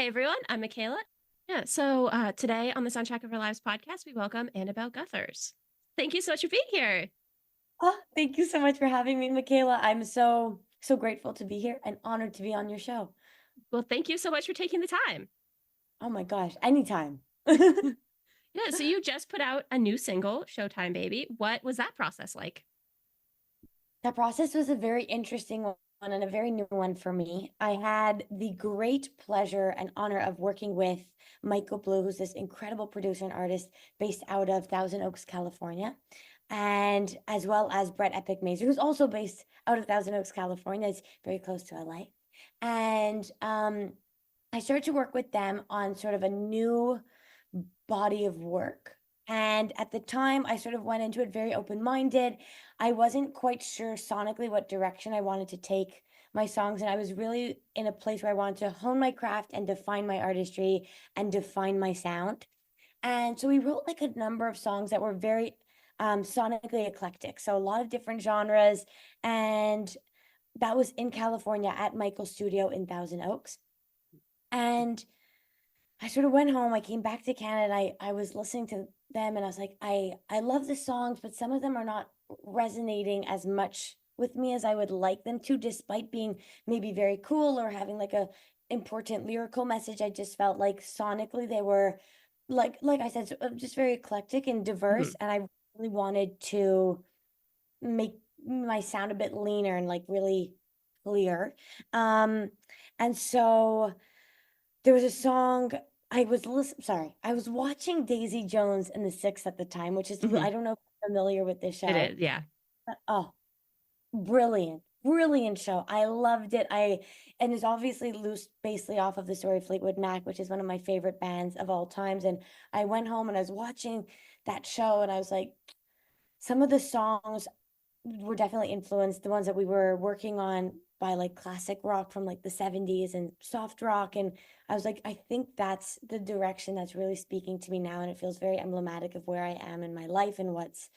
Hey everyone, I'm Mackayla. So today on the Soundtrack of Our Lives podcast, we welcome Annabel Gutherz. Thank you so much for being here. Oh, thank you so much for having me, Michaela. I'm so grateful to be here and honored to be on your show. Well, thank you so much for taking the time. Oh my gosh, anytime. So you just put out a new single, Showtime Baby. What was that process like? That process was a very interesting one and a very new one for me. I had the great pleasure and honor of working with Michael Blue, who's this incredible producer and artist based out of Thousand Oaks, California, and as well as Brett Epic Mazer, who's also based out of Thousand Oaks, California. It's very close to LA. And I started to work with them on sort of a new body of work. And at the time, I sort of went into it very open minded. I wasn't quite sure sonically what direction I wanted to take my songs. And I was really in a place where I wanted to hone my craft and define my artistry and define my sound. And so we wrote like a number of songs that were very sonically eclectic. So a lot of different genres. And that was in California at Michael's studio in Thousand Oaks. And I sort of went home. I came back to Canada. I was listening to them and I was like, I love the songs, but some of them are not resonating as much with me as I would like them to, despite being maybe very cool or having like a important lyrical message. I just felt like sonically they were like I said, just very eclectic and Mhm. diverse. And I really wanted to make my sound a bit leaner and like really clear. Um, and so there was a song I was watching Daisy Jones and the Six at the time, which is Mhm. I don't know if you're familiar with this It show. is, yeah. But, oh, brilliant. Brilliant show. I loved it. And it's obviously loose basically off of the story of Fleetwood Mac, which is one of my favorite bands of all times. And I went home and I was watching that show and I was like, some of the songs were definitely influenced, the ones that we were working on, by like classic rock from like the 70s and soft rock. And I was like, I think that's the direction that's really speaking to me now. And it feels very emblematic of where I am in my life and what's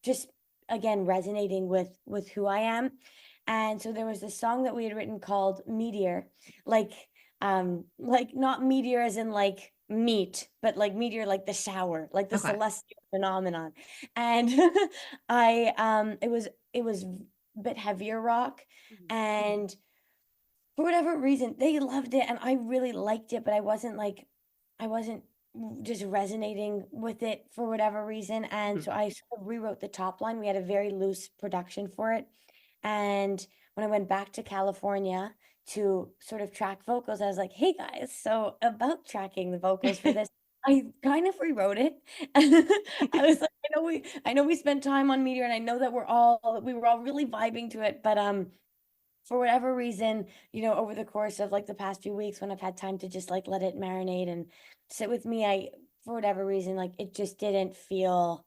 just again resonating with who I am. And so there was this song that we had written called Meteor, like like not meteor as in like meat, but like meteor like the shower, like the Okay. celestial phenomenon. And it was a bit heavier rock. Mhm. And for whatever reason, they loved it and I really liked it, but I wasn't just resonating with it for whatever reason. And Mhm. so I sort of rewrote the top line. We had a very loose production for it. And when I went back to California to sort of track vocals, I was like, hey guys, so about tracking the vocals for this, I kind of rewrote it. I was like, I know we spent time on Meteor and I know that we were all really vibing to it, but for whatever reason, over the course of like the past few weeks when I've had time to just like let it marinate and sit with me, for whatever reason, like it just didn't feel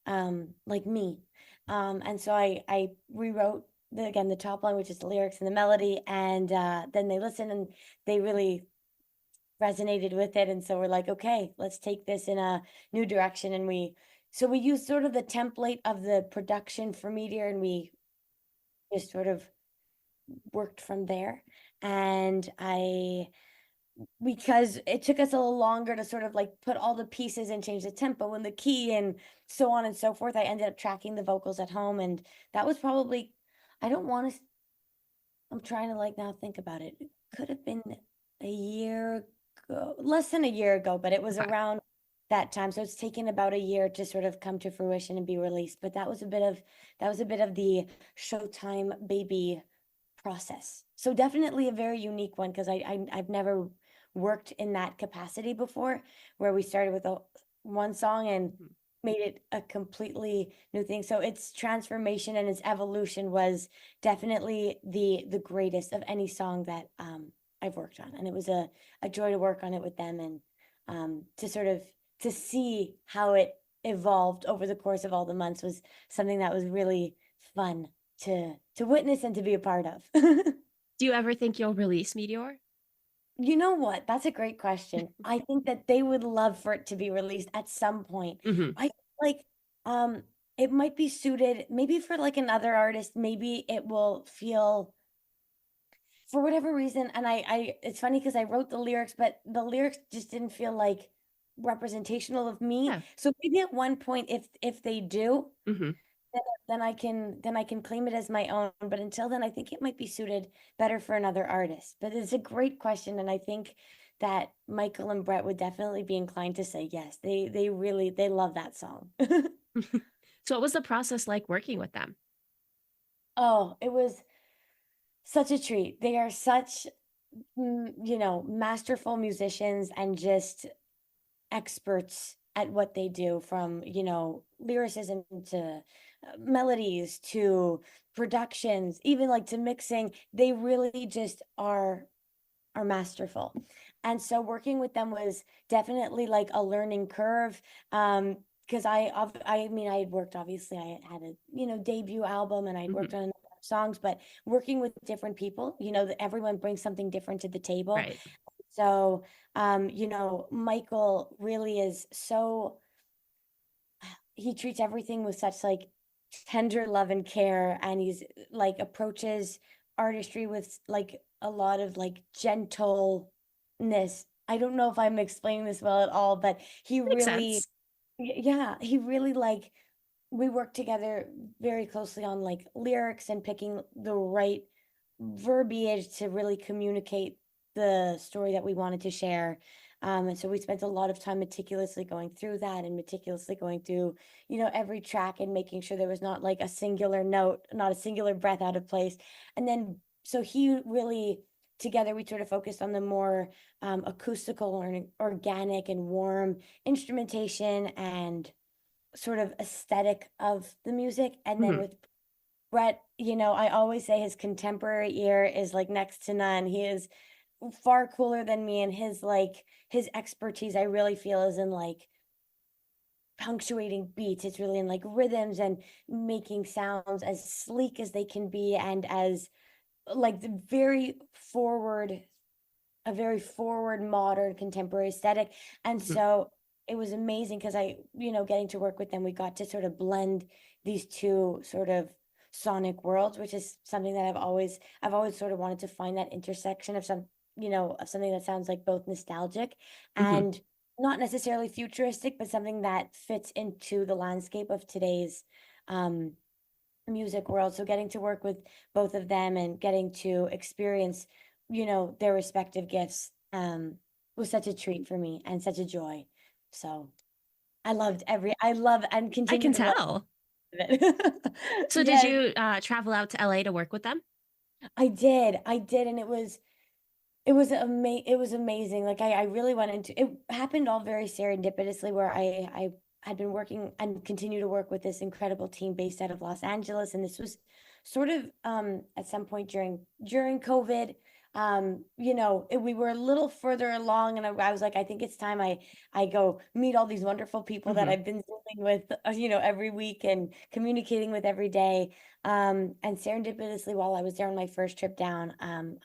like me. And so I rewrote the top line, which is the lyrics and the melody, and then they listened and they really resonated with it. And so we're like, okay, let's take this in a new direction. And we used sort of the template of the production for Meteor and we just sort of worked from there. And because it took us a little longer to sort of like put all the pieces and change the tempo and the key and so on and so forth, I ended up tracking the vocals at home. And that was probably, I don't want to, I'm trying to like now think about it. It could have been a year ago, less than a year ago, but it was Okay. around that time. So it's taken about a year to sort of come to fruition and be released. But that was a bit of the Showtime baby process. So definitely a very unique one because I've never worked in that capacity before, where we started with one song and Mhm. made it a completely new thing. So its transformation and its evolution was definitely the greatest of any song that I've worked on, and it was a joy to work on it with them and to sort of to see how it evolved over the course of all the months was something that was really fun to witness and to be a part of. Do you ever think you'll release Meteor? You know what? That's a great question. I think that they would love for it to be released at some point. Hmm. I like um it might be suited maybe for like another artist, maybe it will feel for whatever reason, and it's funny because I wrote the lyrics, but the lyrics just didn't feel like representational of me. Yeah. So maybe at one point, if they do, Hmm. then I can claim it as my own. But until then, I think it might be suited better for another artist. But it's a great question, and I think that Michael and Brett would definitely be inclined to say yes. They really they love that song. So, what was the process like working with them? Oh, it was such a treat. They are such masterful musicians and just experts at what they do, from, lyricism to melodies to productions, even like to mixing. They really just are masterful. And so working with them was definitely like a learning curve. Because I mean, I had worked, obviously, I had a, debut album, and I'd Hmm. worked on a number of songs, but working with different people, that everyone brings something different to the table. Right. So, Michael really is so, he treats everything with such like tender love and care, and he's like approaches artistry with like a lot of like gentleness. I don't know if I'm explaining this well at all, but he Makes really, sense. yeah, he really like, we worked together very closely on like lyrics and picking the right verbiage to really communicate the story that we wanted to share. And so we spent a lot of time meticulously going through that, and meticulously going through, every track, and making sure there was not like a singular note, not a singular breath out of place. And then, so he really, together, we sort of focused on the more acoustical or organic and warm instrumentation and sort of aesthetic of the music. And then Hmm. with Brett, I always say his contemporary ear is like next to none. He is far cooler than me, and his expertise, I really feel, is in like punctuating beats. It's really in like rhythms and making sounds as sleek as they can be, and as like the very forward a very forward, modern, contemporary aesthetic. And Hmm. so it was amazing because getting to work with them, we got to sort of blend these two sort of sonic worlds, which is something that I've always sort of wanted to find that intersection of of something that sounds like both nostalgic Hmm. and not necessarily futuristic, but something that fits into the landscape of today's um music world. So getting to work with both of them and getting to experience, their respective gifts, was such a treat for me and such a joy. So I love and I continue can to love tell. it. So, did Yes, you travel out to LA to work with them? I did, and it was amazing. Like I really went into it. Happened all very serendipitously, where I had been working and continue to work with this incredible team based out of Los Angeles, and this was sort of at some point during COVID. We were a little further along, and I was like, I think it's time I go meet all these wonderful people that Hmm. I've been dealing with, every week and communicating with every day. And serendipitously, while I was there on my first trip down,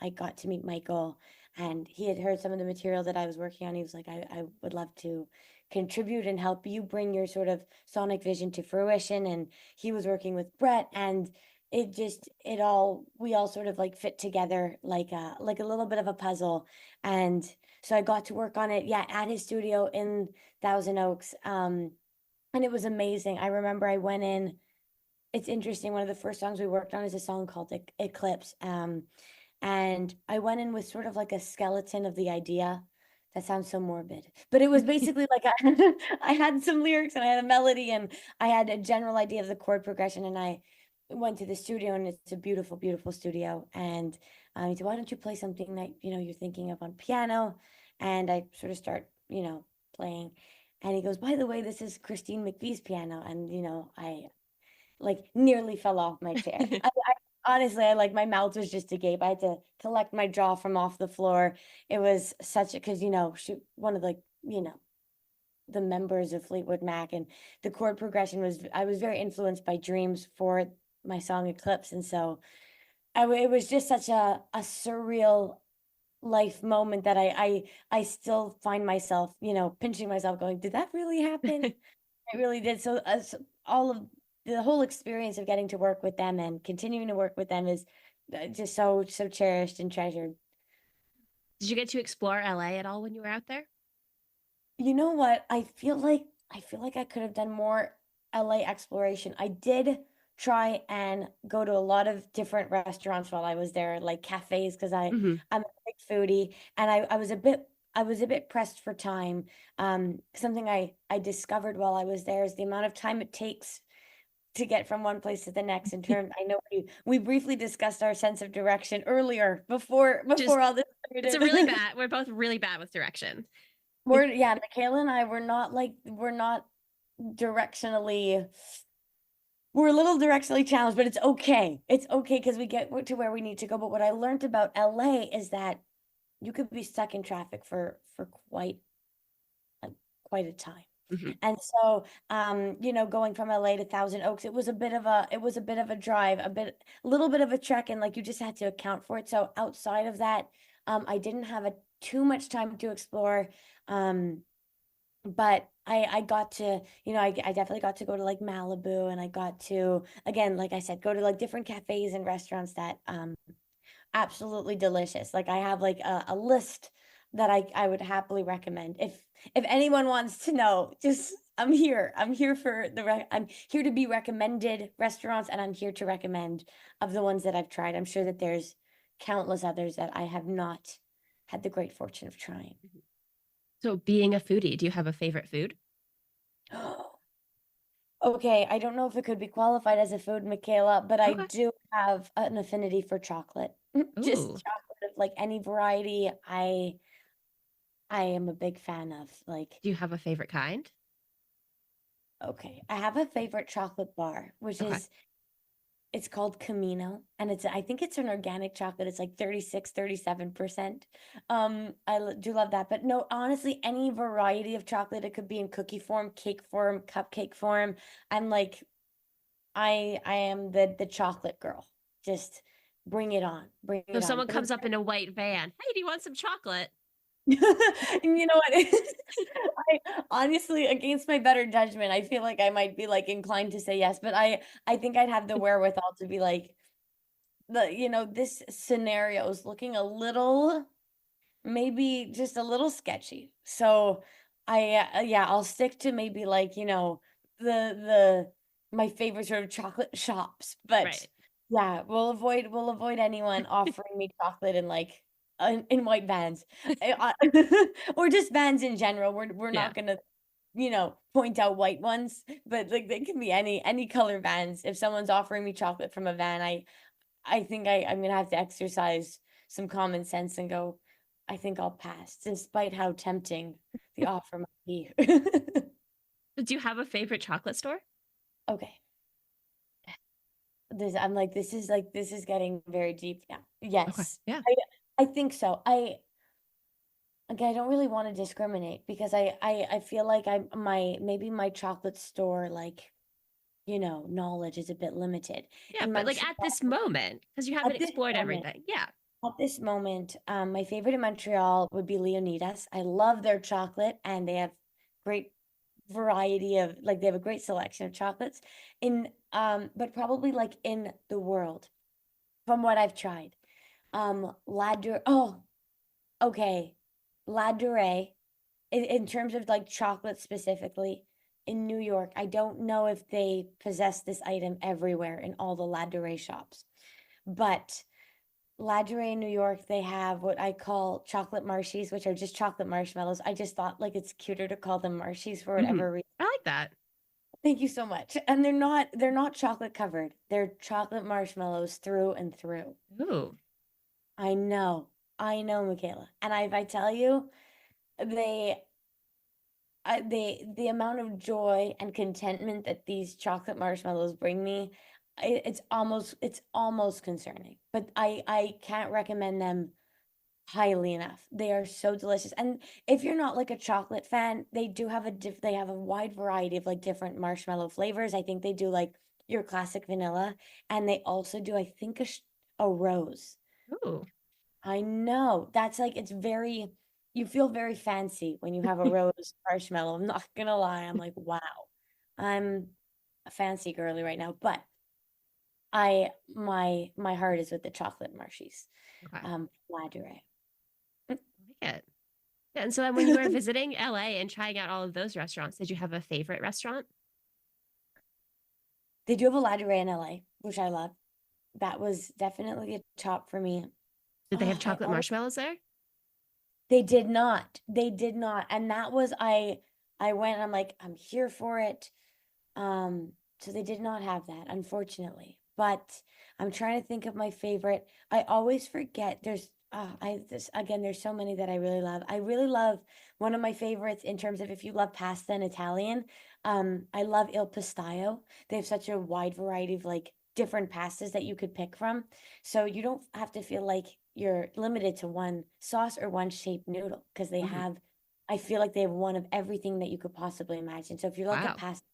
I got to meet Michael, and he had heard some of the material that I was working on. He was like, I would love to contribute and help you bring your sort of sonic vision to fruition. And he was working with Brett, and we all sort of like fit together like a little bit of a puzzle. And so I got to work on it, yeah, at his studio in Thousand Oaks. And it was amazing. I remember I went in. It's interesting. One of the first songs we worked on is a song called Eclipse. And I went in with sort of like a skeleton of the idea. That sounds so morbid, but it was basically like I had some lyrics, and I had a melody, and I had a general idea of the chord progression. And I went to the studio, and it's a beautiful, beautiful studio. And he said, "Why don't you play something that you're thinking of on piano?" And I sort of start, playing. And he goes, "By the way, this is Christine McVie's piano." And I like nearly fell off my chair. I honestly, I like, my mouth was just agape. I had to collect my jaw from off the floor. It was such a, because she one of the members of Fleetwood Mac, and the chord progression was, I was very influenced by Dreams for my song Eclipse. And so it was just such a surreal life moment that I still find myself, pinching myself going, did that really happen? It really did. So, all of the whole experience of getting to work with them and continuing to work with them is just so cherished and treasured. Did you get to explore LA at all when you were out there? You know what? I feel like I could have done more LA exploration. I did try and go to a lot of different restaurants while I was there, like cafes, because Hmm. I'm a big foodie, and I was a bit pressed for time. Something I discovered while I was there is the amount of time it takes to get from one place to the next. In terms, I know we briefly discussed our sense of direction earlier before Just before all this it's a really started. bad. We're both really bad with direction. Yeah, Mackayla and I we're not directionally we're a little directionally challenged, but it's okay. It's okay because we get to where we need to go. But what I learned about LA is that you could be stuck in traffic for a, quite a time. Hmm. And so, going from LA to Thousand Oaks, it was a bit of a drive, a little bit of a trek, and like you just had to account for it. So outside of that, I didn't have too much time to explore. Um, but I got to, I definitely got to go to like Malibu, and I got to, again, like I said, go to like different cafes and restaurants that absolutely delicious. Like I have like a list that I would happily recommend. If anyone wants to know, just I'm here to be recommended restaurants, and I'm here to recommend of the ones that I've tried. I'm sure that there's countless others that I have not had the great fortune of trying. So, being a foodie, do you have a favorite food? Okay, I don't know if it could be qualified as a food, Michaela, but I Okay. do have an affinity for chocolate. Just Ooh. chocolate of like any variety. I am a big fan of. Like, Do you have a favorite kind? okay, I have a favorite chocolate bar, which Okay. is it's called Camino, and I think it's an organic chocolate. It's like 37%. Do love that. But no, honestly, any variety of chocolate, it could be in cookie form, cake form, cupcake form. I'm like I am the chocolate girl. Just bring it on. Bring So, it if on. someone But it's comes up in a white van, hey, do you want some chocolate? and you know what? I honestly, against my better judgment, I feel like I might be like inclined to say yes, but I think I'd have the wherewithal to be like this scenario is looking a little, maybe just a little sketchy. So yeah, I'll stick to maybe like, the my favorite sort of chocolate shops. But Right. yeah, we'll avoid anyone offering me chocolate in like in white vans. Or just vans in general. We're Yeah. not gonna, point out white ones, but like they can be any color vans. If someone's offering me chocolate from a van, I think I'm gonna have to exercise some common sense and go, I think I'll pass, despite how tempting the offer might be. Do you have a favorite chocolate store? Okay. I'm like, this is getting very deep now. Okay. Yes. Yeah. I think so. I don't really want to discriminate because I feel like maybe my chocolate store, like, knowledge is a bit limited. Yeah. In But like at Montreal, this moment, because you haven't at this explored moment, everything. Yeah. my favorite in Montreal would be Leonidas. I love their chocolate, and they have great variety of, like, they have a great selection of chocolates but probably like in the world from what I've tried. Oh, okay. La Durée, in terms of like chocolate specifically in New York, I don't know if they possess this item everywhere in all the La Durée shops, but Ladurée in New York, they have what I call chocolate marshies, which are just chocolate marshmallows. I just thought like it's cuter to call them marshies for Hmm. whatever reason. I like that. Thank you so much. And they're not chocolate covered. They're chocolate marshmallows through and through. Ooh. I know. I know, Michaela. And if I tell you, they the amount of joy and contentment that these chocolate marshmallows bring me, it's almost concerning. But I can't recommend them highly enough. They are so delicious. And if you're not like a chocolate fan, they have a wide variety of like different marshmallow flavors. I think they do like your classic vanilla, and they also do, I think, a rose. Ooh. I know. That's like, you feel very fancy when you have a rose marshmallow. I'm not gonna lie. I'm like, wow. I'm a fancy girly right now. But my heart is with the chocolate marshies. Okay. Ladure. I like it. Yeah, and so then when you were visiting LA and trying out all of those restaurants, did you have a favorite restaurant? They do have a ladure in LA, which I love. That was definitely a top for me. Did they have Oh, chocolate marshmallows there? they did not. They did not. And that was I went and I'm like, I'm here for it. So they did not have that, unfortunately. But I'm trying to think of my favorite. I always forget. I this again. There's so many that I really love. I really love one of my favorites in terms of if you love pasta and Italian. I love Il Pistaio. They have such a wide variety of like different pastas that you could pick from, so you don't have to feel like you're limited to one sauce or one shaped noodle because they Mhm. have. I feel like they have one of everything that you could possibly imagine. So if you're like a Wow. pasta,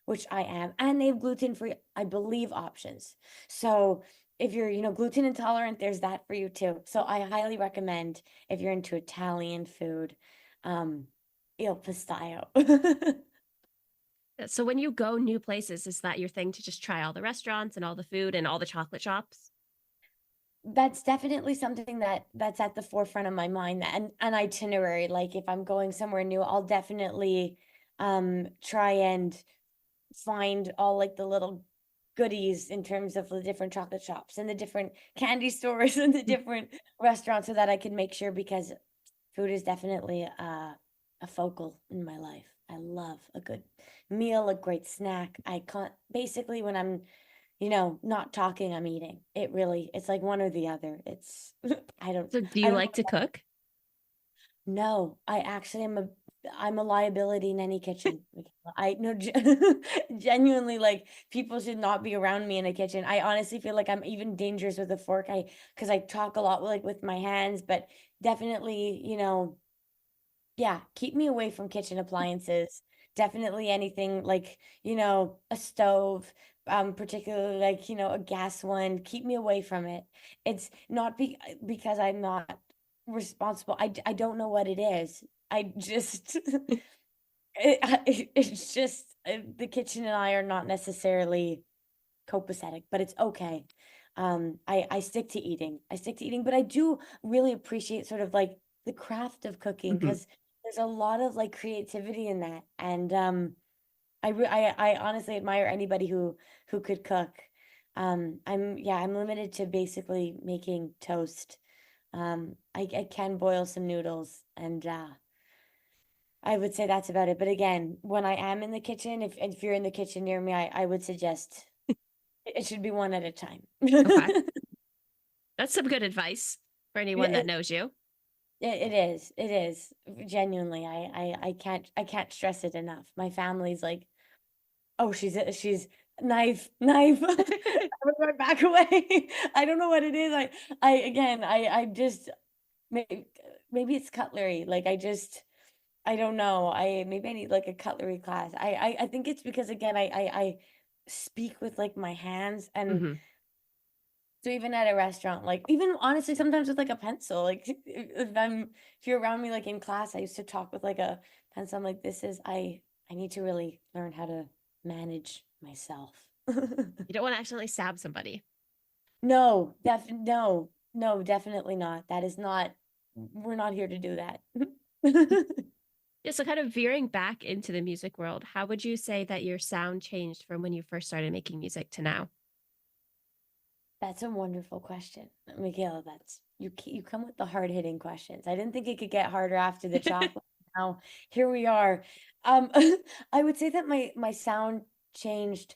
which I am, and they have gluten-free, I believe, options. So if you're, gluten intolerant, there's that for you too. So I highly recommend if you're into Italian food, um, Il Pistaio. So when you go new places, is that your thing to just try all the restaurants and all the food and all the chocolate shops? That's definitely something that's at the forefront of my mind, and an itinerary. Like if I'm going somewhere new, I'll definitely try and find all like the little goodies in terms of the different chocolate shops and the different candy stores and the Mm. different restaurants so that I can make sure because food is definitely a focal in my life. I love a good meal, a great snack. I can't basically when I'm, not talking, I'm eating. It's like one or the other. It's I don't So do I you don't like to know. cook? No, I actually am I'm a liability in any kitchen. Michaela. I no genuinely like people should not be around me in a kitchen. I honestly feel like I'm even dangerous with a fork. I because I talk a lot like with my hands, but definitely, yeah, keep me away from kitchen appliances. Definitely anything like, a stove, particularly like, a gas one. Keep me away from it. It's not because I'm not responsible. I don't know what it is. I just it's just the kitchen and I are not necessarily copacetic, but it's okay. I stick to eating. I stick to eating, but I do really appreciate sort of like the craft of cooking Mhm. because there's a lot of like creativity in that. And I honestly admire anybody who could cook. I'm limited to basically making toast. I can boil some noodles and I would say that's about it. But again, when I am in the kitchen, if you're in the kitchen near me, I would suggest it should be one at a time. Okay. That's some good advice for anyone that It, knows you. it is. It is. Genuinely. I can't stress it enough. My family's like, oh, she's knife. Everyone back away. I don't know what it is. I just maybe maybe it's cutlery. Like I don't know. Maybe I need like a cutlery class. I think it's because again I speak with like my hands and Mhm. so even at a restaurant, like even honestly, sometimes with like a pencil, like if you're around me like in class, I used to talk with like a pencil. I'm like, I need to really learn how to manage myself. You don't want to accidentally stab somebody. No, definitely not. That is not, we're not here to do that. Yeah, so kind of veering back into the music world, how would you say that your sound changed from when you first started making music to now? That's a wonderful question, Michaela. You come with the hard-hitting questions. I didn't think it could get harder after the chocolate. Now here we are. Um, I would say that my sound changed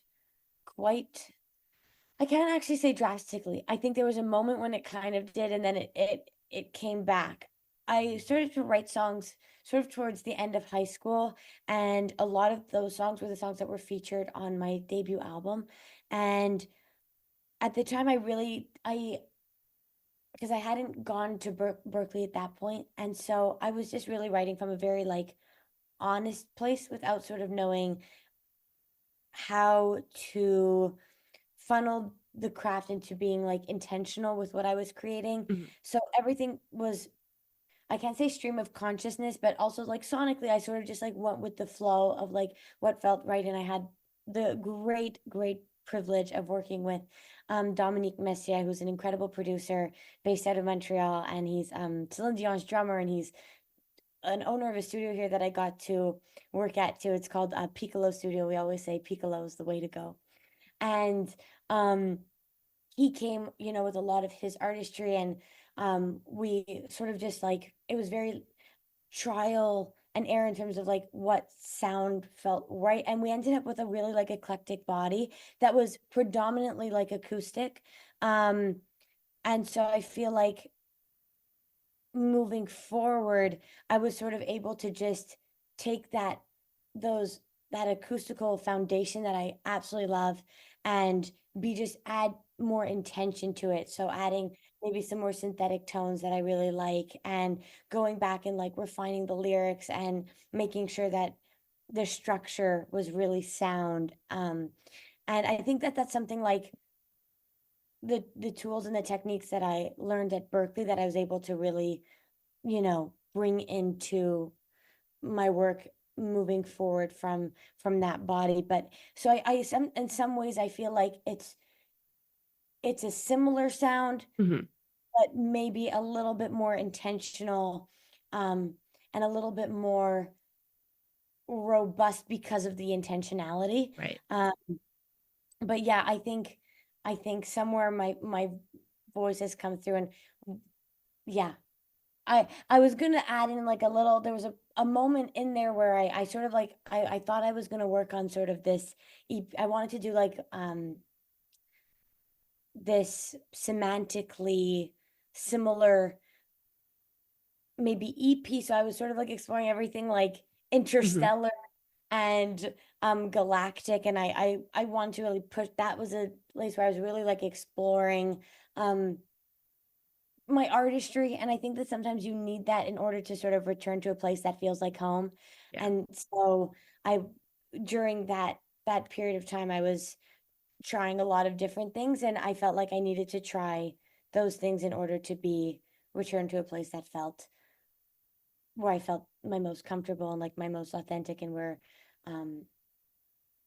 quite. I can't actually say drastically. I think there was a moment when it kind of did, and then it came back. I started to write songs sort of towards the end of high school, and a lot of those songs were the songs that were featured on my debut album. And at the time, I because I hadn't gone to Berkeley at that point, and so I was just really writing from a very like honest place without sort of knowing how to funnel the craft into being like intentional with what I was creating. Mhm. So everything was, I can't say stream of consciousness, but also like sonically, I sort of just like went with the flow of like what felt right. And I had the great privilege of working with Dominique Messier, who's an incredible producer based out of Montreal, and he's Celine Dion's drummer, and he's an owner of a studio here that I got to work at too. It's called Piccolo Studio. We always say Piccolo is the way to go. And um, he came, with a lot of his artistry, and we sort of just like, it was very trial and error in terms of like what sound felt right. And we ended up with a really like eclectic body that was predominantly like acoustic. And so I feel like moving forward, I was sort of able to just take that acoustical foundation that I absolutely love and be just add more intention to it. So adding maybe some more synthetic tones that I really like, and going back and like refining the lyrics and making sure that the structure was really sound. And I think that that's something like the tools and the techniques that I learned at Berkeley that I was able to really, bring into my work moving forward from that body. But so I some in some ways I feel like it's a similar sound, Hmm. but maybe a little bit more intentional, and a little bit more robust because of the intentionality. Right. Um, but yeah, I think somewhere my voice has come through, and yeah, I was gonna add in like a little, there was a moment in there where I sort of like I thought I was gonna work on sort of this I wanted to do like this semantically similar maybe EP. So I was sort of like exploring everything like Hmm. interstellar and galactic, and I wanted to really push, that was a place where I was really like exploring um my artistry. And I think that sometimes you need that in order to sort of return to a place that feels like home. Yeah. And so I during that period of time I was trying a lot of different things, and I felt like I needed to try those things in order to be returned to a place that felt where I felt my most comfortable and like my most authentic, and where um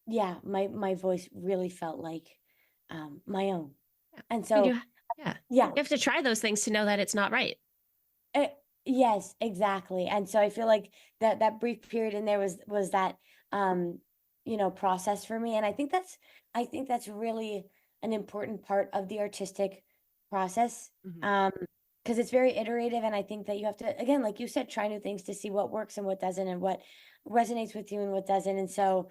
yeah, my voice really felt like my own. Yeah. And I mean, so yeah. yeah. You have to try those things to know that it's not right. Eh, yes, exactly. And so I feel like that brief period in there was that um process for me. And I think that's really an important part of the artistic process. Hmm. Um because it's very iterative, and I think that you have to, again, like you said, try new things to see what works and what doesn't, and what resonates with you and what doesn't. And so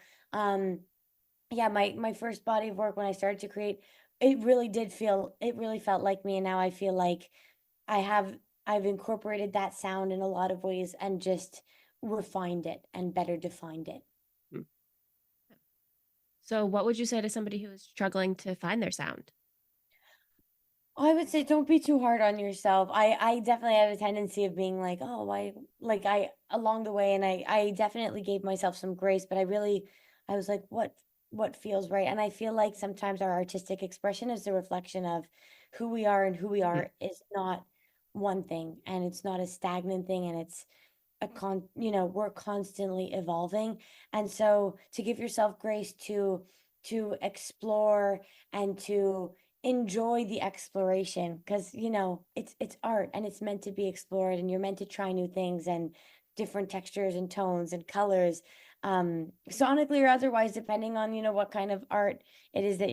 yeah, my first body of work, when I started to create, it really felt like me. And now I feel like I have I've incorporated that sound in a lot of ways and just refined it and better defined it. So, what would you say to somebody who is struggling to find their sound? I would say don't be too hard on yourself. I definitely have a tendency of being like, oh, why, like I along the way, and I definitely gave myself some grace, but I was like, what feels right? And I feel like sometimes our artistic expression is a reflection of who we are, and who we Hmm. are is not one thing, and it's not a stagnant thing, and it's we're constantly evolving. And so to give yourself grace to explore and to enjoy the exploration, because it's art and it's meant to be explored, and you're meant to try new things and different textures and tones and colors, sonically or otherwise, depending on what kind of art it is that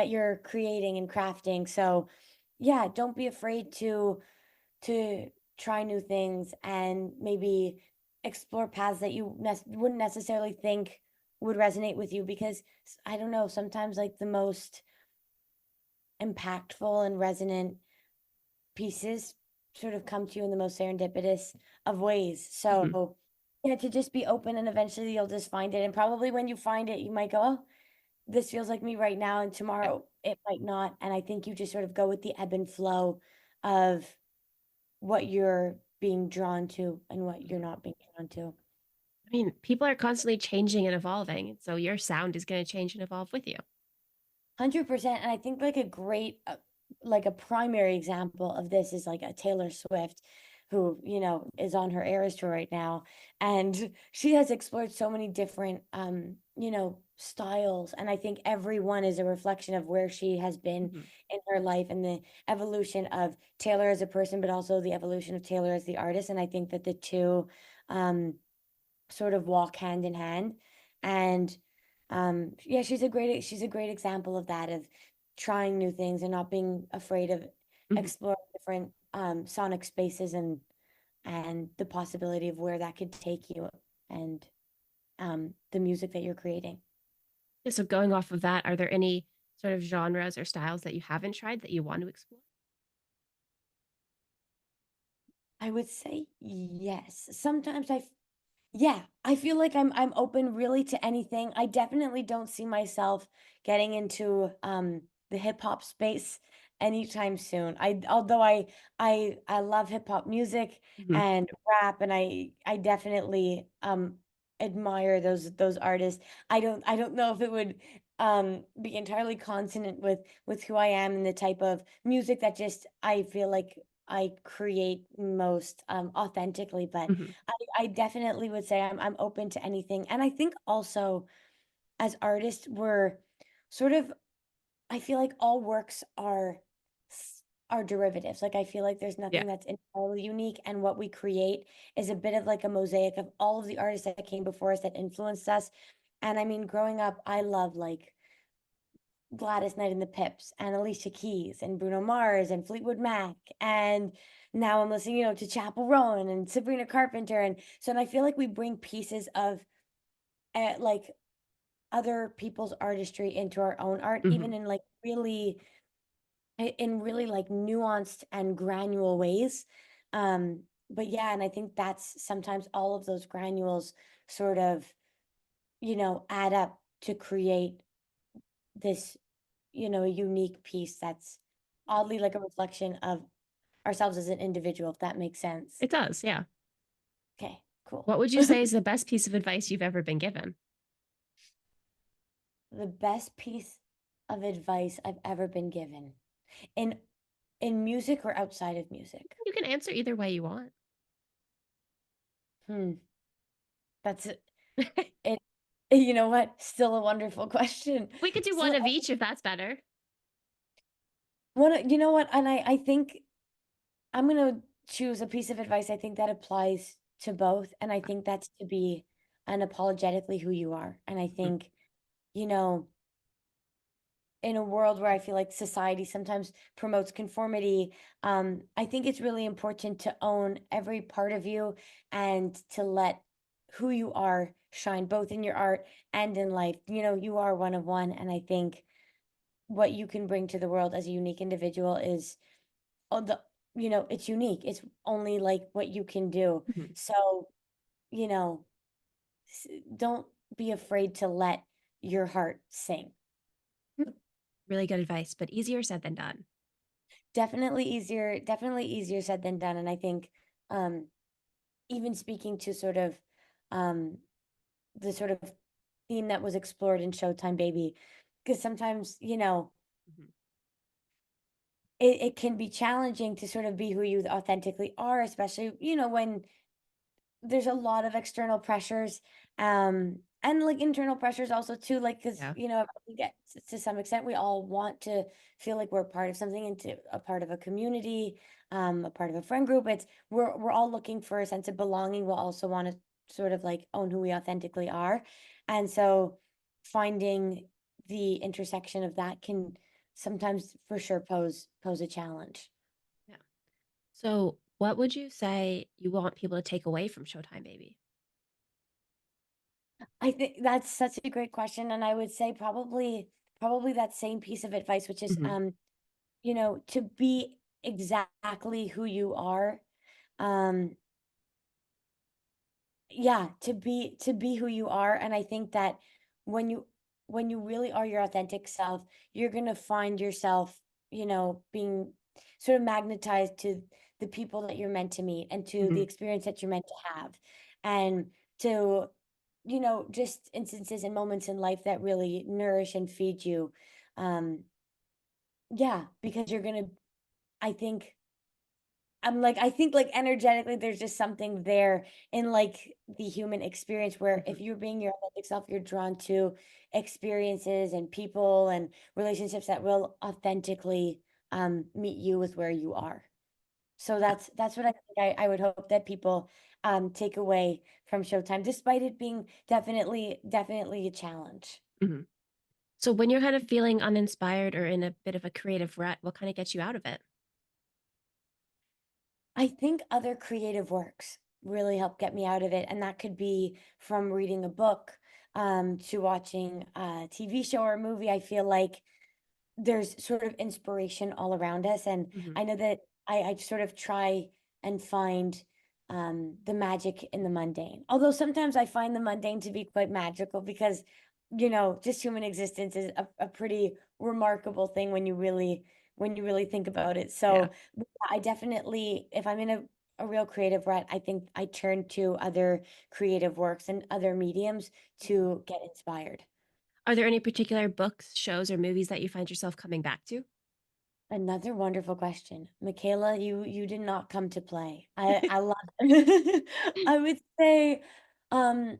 you're creating and crafting. So yeah, don't be afraid to try new things, and maybe explore paths that you wouldn't necessarily think would resonate with you, because I don't know, sometimes like the most impactful and resonant pieces sort of come to you in the most serendipitous of ways. Hmm. So yeah, to just be open, and eventually you'll just find it. And probably when you find it, you might go, oh, this feels like me right now, and Yeah. tomorrow it might not. And I think you just sort of go with the ebb and flow of what you're being drawn to and what you're Mhm. not being drawn to. I mean, people are constantly changing and evolving, so your sound is going to change and evolve with you. 100%. And I think like a great, like a primary example of this is like a Taylor Swift, who, is on her Eras tour right now. And she has explored so many different, styles, and I think everyone is a reflection of where she has been Hmm. in her life and the evolution of Taylor as a person, but also the evolution of Taylor as the artist. And I think that the two um sort of walk hand in hand. And yeah, she's a great example of that, of trying new things and not being afraid of Hmm. exploring different sonic spaces, and the possibility of where that could take you, and the music that you're creating. Yeah, so going off of that, are there any sort of genres or styles that you haven't tried that you want to explore? I would say yes. Yeah, I feel like I'm open really to anything. I definitely don't see myself getting into the hip hop space anytime soon. Although I love hip hop music Hmm. and rap, and I definitely admire those artists. I don't know if it would be entirely consonant with who I am and the type of music that just I feel like I create most authentically, but Hmm. I definitely would say I'm open to anything. And I think also as artists, we're sort of, I feel like all works are derivatives. Like I feel like there's Yeah. nothing that's entirely unique, and what we create is a bit of like a mosaic of all of the artists that came before us that influenced us. And I mean, growing up, I love like Gladys Knight and the Pips and Alicia Keys and Bruno Mars and Fleetwood Mac. And now I'm listening, to Chapel Roan and Sabrina Carpenter. And so, and I feel like we bring pieces of like other people's artistry into our own art, Hmm. even in like really like nuanced and granular ways. But yeah, and I think that's sometimes all of those granules sort of, add up to create this, a unique piece that's oddly like a reflection of ourselves as an individual, if that makes sense. It does, yeah. Okay, cool. What would you say is the best piece of advice you've ever been given? The best piece of advice I've ever been given in in music or outside of music. You can answer either way you want. Hmm, that's it. You know what? Still a wonderful question. We could do Still, one of each if that's better. you know what? And I think I'm gonna choose a piece of advice I think that applies to both, and I think that's to be unapologetically who you are. And I Mhm. think, you know, in a world where I feel like society sometimes promotes conformity, I think it's really important to own every part of you and to let who you are shine both in your art and in life. You are one of one, and I think what you can bring to the world as a unique individual is all the it's unique. It's only like what you can do. Mhm. So, you know, don't be afraid to let your heart sing. Really good advice, but easier said than done. Definitely easier said than done. And I think um even speaking to sort of um the sort of theme that was explored in Showtime Baby, because sometimes, Mhm. it can be challenging to sort of be who you authentically are, especially, when there's a lot of external pressures, and like internal pressures also too, like because Yeah. I think to some extent we all want to feel like we're part of something, and to a part of a community, a part of a friend group. We're all looking for a sense of belonging. We'll also want to sort of like own who we authentically are, and so finding the intersection of that can sometimes for sure pose a challenge. Yeah. So, what would you say you want people to take away from Showtime Baby? I think that's such a great question, and I would say probably that same piece of advice, which is, Hmm. to be exactly who you are. Um, yeah, to be who you are, and I think that when you really are your authentic self, you're gonna find yourself, being sort of magnetized to the people that you're meant to meet and to the Hmm. experience that you're meant to have, and to, just instances and moments in life that really nourish and feed you. Yeah, because you're gonna, I think I'm like, I think like energetically, there's just something there in like the human experience where Mhm. if you're being your authentic self, you're drawn to experiences and people and relationships that will authentically meet you with where you are. So Yeah. that's what I think I would hope that people take away from Showtime, despite it being definitely a challenge. Mhm. So when you're kind of feeling uninspired or in a bit of a creative rut, what kind of gets you out of it? I think other creative works really help get me out of it, and that could be from reading a book to watching a TV show or a movie. I feel like there's sort of inspiration all around us, and Mhm. I know that I sort of try and find the magic in the mundane. Although sometimes I find the mundane to be quite magical because, just human existence is a pretty remarkable thing when you really think about it. Yeah. So I definitely, if I'm in a real creative rut, I think I turn to other creative works and other mediums Mhm. to get inspired. Are there any particular books, shows, or movies that you find yourself coming back to? Another wonderful question. Michaela, you did not come to play. I love it. I would say, um,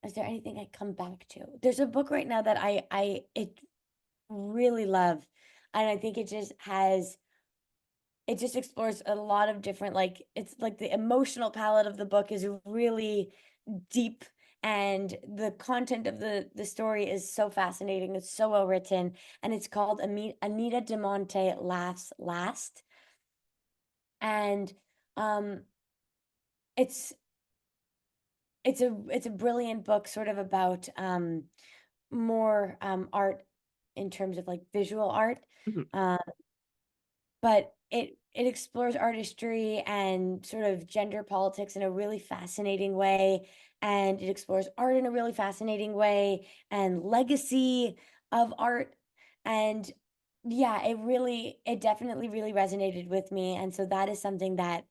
is there anything I come back to? There's a book right now that I it really love, and I think it just explores a lot of different, like, it's like the emotional palette of the book is really deep, and the content of the story is so fascinating. It's so well written, and it's called Anita de Monte Laughs Last. And um it's it's a brilliant book sort of about more art in terms of like visual art. Mhm. Um but it explores artistry and sort of gender politics in a really fascinating way, and it explores art in a really fascinating way, and legacy of art. And yeah, it definitely really resonated with me, and so that is something that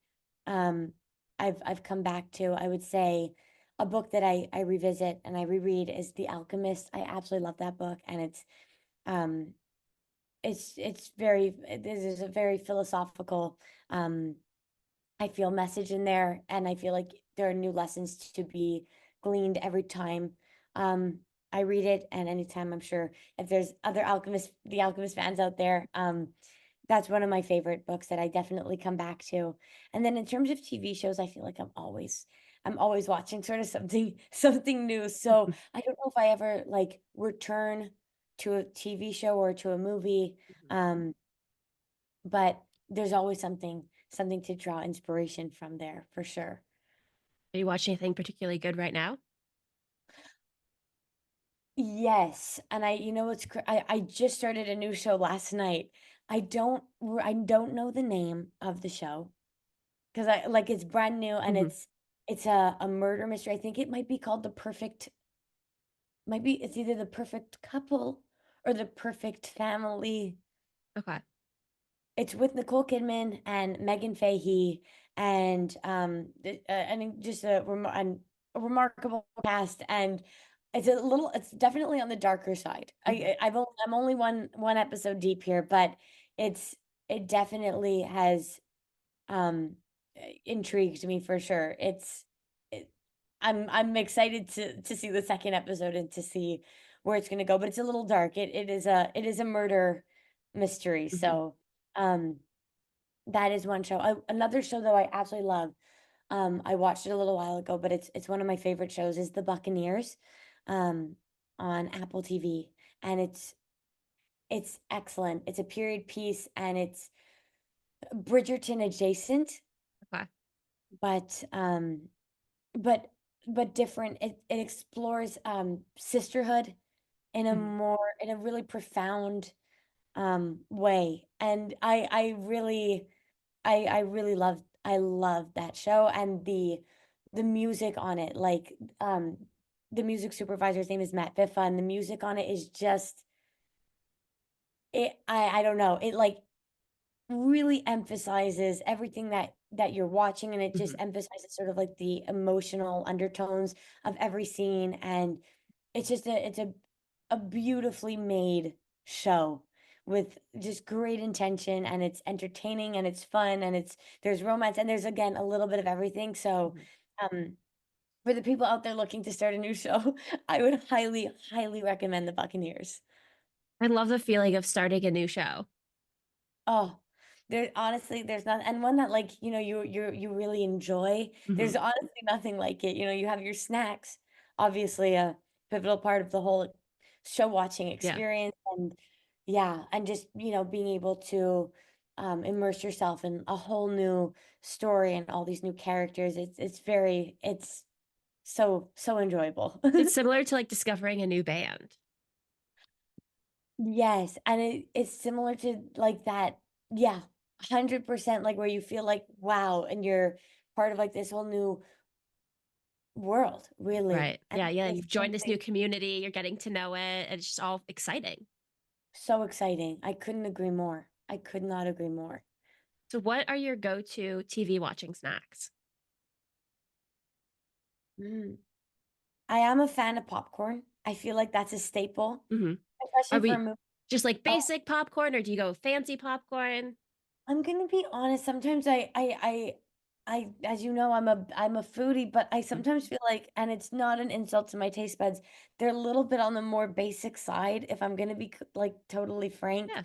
um I've come back to. I would say a book that I revisit and I reread is The Alchemist. I absolutely love that book, and um it's very this is a very philosophical, um, I feel, message in there, and I feel like there are new lessons to be gleaned every time, I read it, and anytime I'm sure if there's other The Alchemist fans out there, that's one of my favorite books that I definitely come back to. And then in terms of TV shows, I feel like I'm always watching sort of something something new. So Mhm. I don't know if I ever like return to a TV show or to a movie. Mhm. Um, but there's always something to draw inspiration from there for sure. Are you watching anything particularly good right now? Yes, and I just started a new show last night. I don't know the name of the show because I like it's brand new, and Mhm. it's a murder mystery. I think it might be called The Perfect, might be it's either The Perfect Couple or The Perfect Family. Okay. It's with Nicole Kidman and Megan Fahey, and just a remarkable cast, and it's definitely on the darker side. Mhm. I'm only one episode deep here, but it definitely has intrigued me for sure. It, I'm excited to see the second episode and to see where it's going to go, but it's a little dark. It is a murder mystery, Mhm. so um that is one show. Another show though I absolutely love. I watched it a little while ago, but it's one of my favorite shows is The Buccaneers, um, on Apple TV, and it's excellent. It's a period piece, and it's Bridgerton adjacent, Okay. but but different. It explores sisterhood Mhm. in a really profound way, and I love that show, and the music on it, like, the music supervisor's name is Matt Biffa, and the music on it is just I don't know, it, like, really emphasizes everything that you're watching, and it just Mhm. emphasizes sort of, like, the emotional undertones of every scene, and it's a beautifully made show with just great intention, and it's entertaining and it's fun and there's romance and there's again a little bit of everything. So Mhm. um for the people out there looking to start a new show, I would highly, highly recommend The Buccaneers. I love the feeling of starting a new show. Oh, there honestly, there's not, and one that like, you really enjoy. Hmm. There's honestly nothing like it. You have your snacks, obviously a pivotal part of the whole show watching Yeah. experience, and yeah, and just, being able to immerse yourself in a whole new story and all these new characters. It's so enjoyable. It's similar to like discovering a new band. Yes, and it's similar to like that. Yeah, 100% like where you feel like, wow, and you're part of like this whole new world, really. Right. And Yeah. Yeah. it's You've joined this something new community. You're getting to know it. And it's just all exciting. so exciting. I couldn't agree more. I could not agree more. So, what are your go to TV watching snacks? Mm. I am a fan of popcorn. I feel like that's a staple, Hmm. Are especially for a we movie. just like Oh, basic popcorn or do you go fancy popcorn? I'm gonna be honest. Sometimes as you know, I'm a foodie, but I Mhm. sometimes feel like, and it's not an insult to my taste buds, they're a little bit on the more basic side, if I'm gonna be like totally frank, Yeah.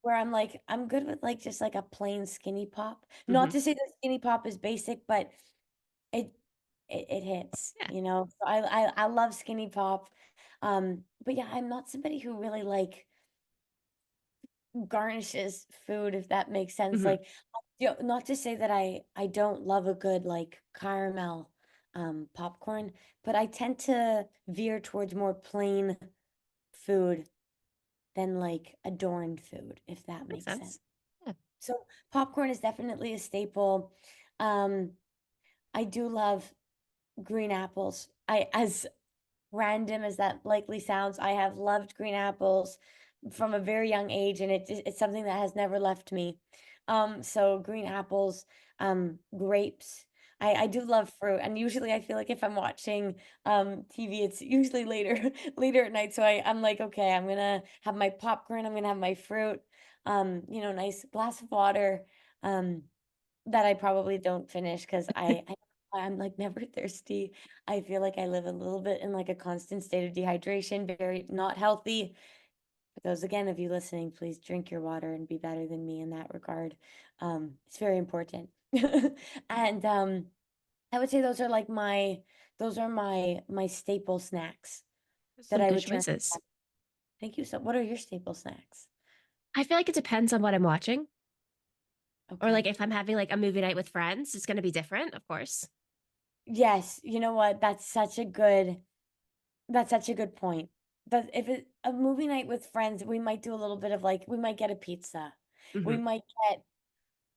where I'm like, I'm good with like just like a plain skinny pop. Not Hmm. to say that skinny pop is basic, but it it hits, Yeah. So I love skinny pop. But yeah, I'm not somebody who really like garnishes food, if that makes sense. Hmm. Like, not to say that I don't love a good like caramel popcorn, but I tend to veer towards more plain food than like adorned food, if that Makes makes sense. sense. Yeah. So popcorn is definitely a staple. Um, I do love green apples. I as random as that likely sounds, I have loved green apples from a very young age, and it's something that has never left me. So green apples, grapes. I do love fruit, and usually I feel like if I'm watching TV, it's usually later later at night. So I'm like, okay, I'm gonna have my popcorn, I'm gonna have my fruit, nice glass of water. Um, that I probably don't finish because I'm like never thirsty. I feel like I live a little bit in like a constant state of dehydration, very not healthy. For those again of you listening, please drink your water and be better than me in that regard. It's very important. And I would say those are my staple snacks Those are that some I good return. choices. Thank you. So what are your staple snacks? I feel like it depends on what I'm watching. Or like Okay. if I'm having like a movie night with friends, it's going to be different, of course. Yes, you know what? That's such a good point. But if it a movie night with friends, we might do a little bit of like we might get a pizza. We Hmm. might get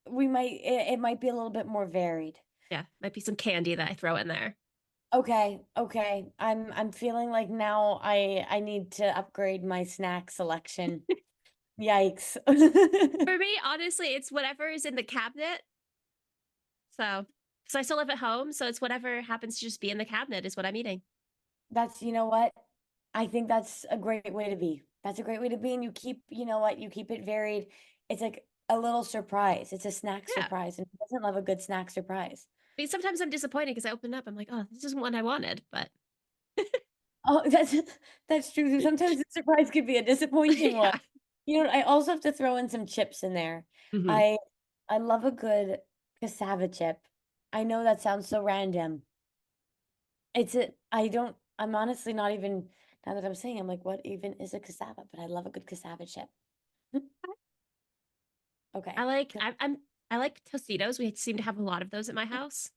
it might be a little bit more varied. Yeah. Might be some candy that I throw in there. Okay, okay. I'm feeling like now I need to upgrade my snack selection. Yikes. For me, honestly, it's whatever is in the cabinet. So, because I still live at home, so it's whatever happens to just be in the cabinet is what I'm eating. That's, you know what? I think that's a great way to be. That's a great way to be, and you know what? You keep it varied. It's like a little surprise. It's a snack Yeah. surprise, and who doesn't love a good snack surprise? I mean, sometimes I'm disappointed because I open up, I'm like, oh, this isn't what I wanted, but Oh, that's true. Sometimes the surprise could be a disappointing one. yeah. I also have to throw in some chips in there. Hmm. I I love a good cassava chip. I know that sounds so random. I'm honestly not even, now that I'm saying, I'm like, what even is a cassava? But I love a good cassava chip. I Okay. like I like Tostitos. We seem to have a lot of those at my house,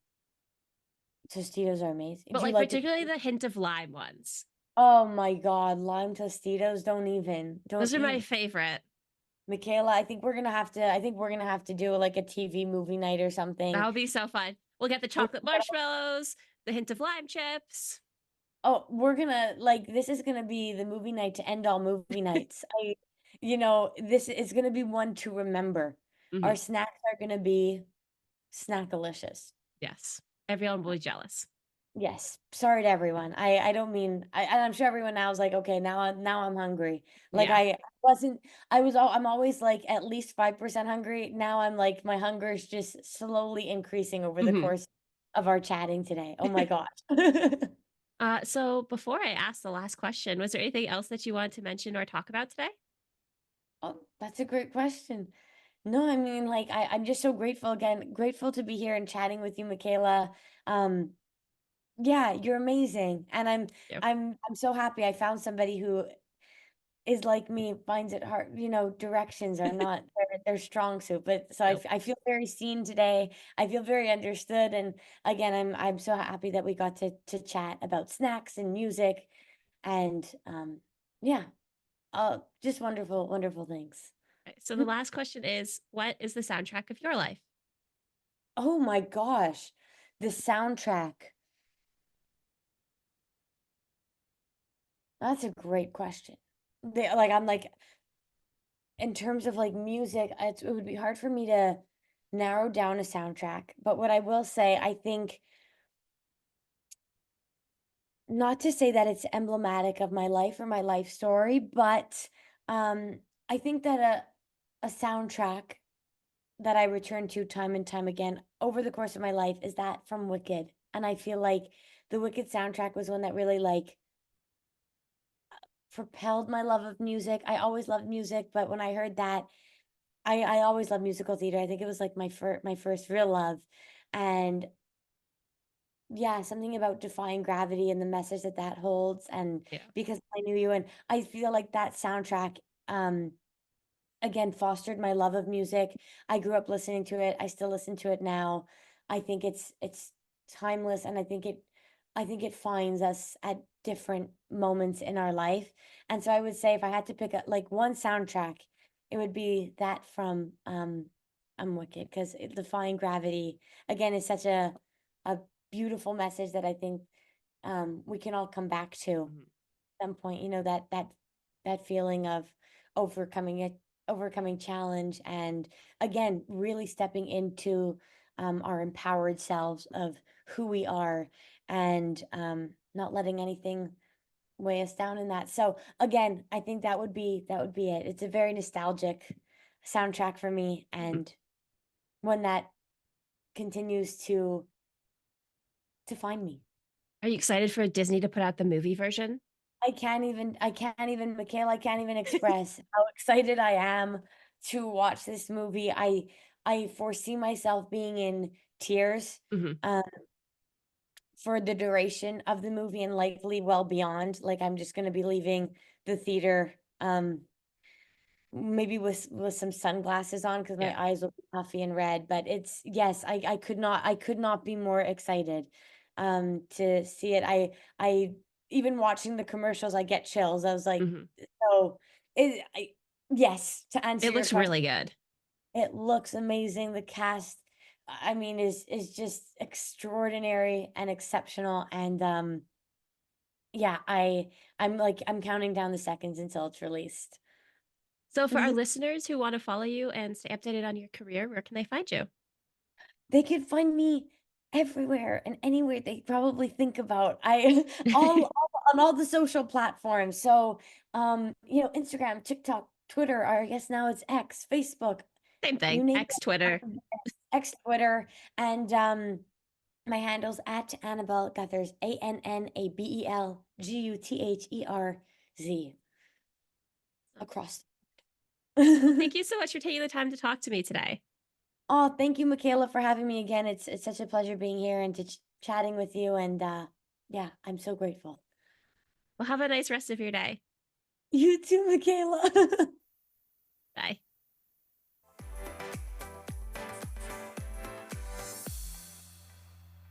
Tostitos are amazing. but Do you like like the, particularly the hint of lime ones. oh my God, lime Tostitos? Don't Those are my even. favorite. Michaela, I think we're gonna have to do like a TV movie night or That something. would be so fun. We'll get the We're chocolate gonna, marshmallows, the hint of lime chips. we're gonna like this is gonna be the movie night to end all movie nights. This is gonna be one to remember. Hmm. Our snacks are gonna be snackalicious. Yes, everyone will be jealous. Yes. Sorry to everyone. I don't mean I'm sure everyone now is like, okay, now I'm hungry. Like Yeah. I wasn't I was all I'm always like at least 5% hungry. Now I'm like my hunger is just slowly increasing over the Hmm. course of our chatting today. Oh my gosh. So before I ask the last question, was there anything else that you wanted to mention or talk about today? Oh, that's a great question. No, I mean, like I'm just so grateful again, grateful to be here and chatting with you, Michaela. Um, yeah, you're amazing. And Yeah. I'm so happy I found somebody who is like me, finds it hard, directions are not their strong suit. But so Nope. I feel very seen today. I feel very understood. And again, I'm so happy that we got to chat about snacks and music and yeah, just wonderful, wonderful things. Okay, so the last question is, what is the soundtrack of your life? Oh my gosh. The soundtrack. That's a great question. Like I'm like in terms of like music, it would be hard for me to narrow down a soundtrack. But what I will say, I think not to say that it's emblematic of my life or my life story, but I think that a soundtrack that I return to time and time again over the course of my life is that from Wicked. And I feel like the Wicked soundtrack was one that really like propelled my love of music. I always loved music, but when I heard that, I always loved musical theater. I think it was like my first real love. And yeah, something about defying gravity and the message that that holds. And Yeah. because I knew you, and I feel like that soundtrack, again, fostered my love of music. I grew up listening to it. I still listen to it now. I think it's timeless, and I think it finds us at different moments in our life. And so I would say if I had to pick a like one soundtrack, it would be that from I'm Wicked, because Defying Gravity again is such a beautiful message that I think we can all come back to Mhm. some point, that feeling of overcoming it, overcoming challenge, and again, really stepping into our empowered selves of who we are, and not letting anything weigh us down in that. So again, I think that would be it. It's a very nostalgic soundtrack for me, Mhm. and one that continues to find me. Are you excited for Disney to put out the movie version? Michaela, I can't even express how excited I am to watch this movie. I foresee myself being in tears, Hmm. um, for the duration of the movie and likely well beyond. Like I'm just gonna be leaving the theater, maybe with some sunglasses on because my Yeah. eyes will be puffy and red. But it's yes, I could not be more excited to see it. I even watching the commercials, I get chills. I was like, Hmm. so yes, to answer It your looks question, really good. it looks amazing. The cast, I mean, is just extraordinary and exceptional. And yeah, I'm counting down the seconds until it's released. So for our listeners who want to follow you and stay updated on your career, where can they find you? They could find me everywhere and anywhere they probably think about. I all on all the social platforms. So, Instagram, TikTok, Twitter, or I guess now it's X, Facebook, Same you thing. name X it. Twitter. X, Twitter, and my handle's at Annabel Gutherz, ANNABELGUTHERZ across. Well, thank you so much for taking the time to talk to me today. Oh, thank you, Michaela, for having me again. It's such a pleasure being here and to chatting with you. And yeah, I'm so grateful. Well, have a nice rest of your day. You too, Michaela. Bye.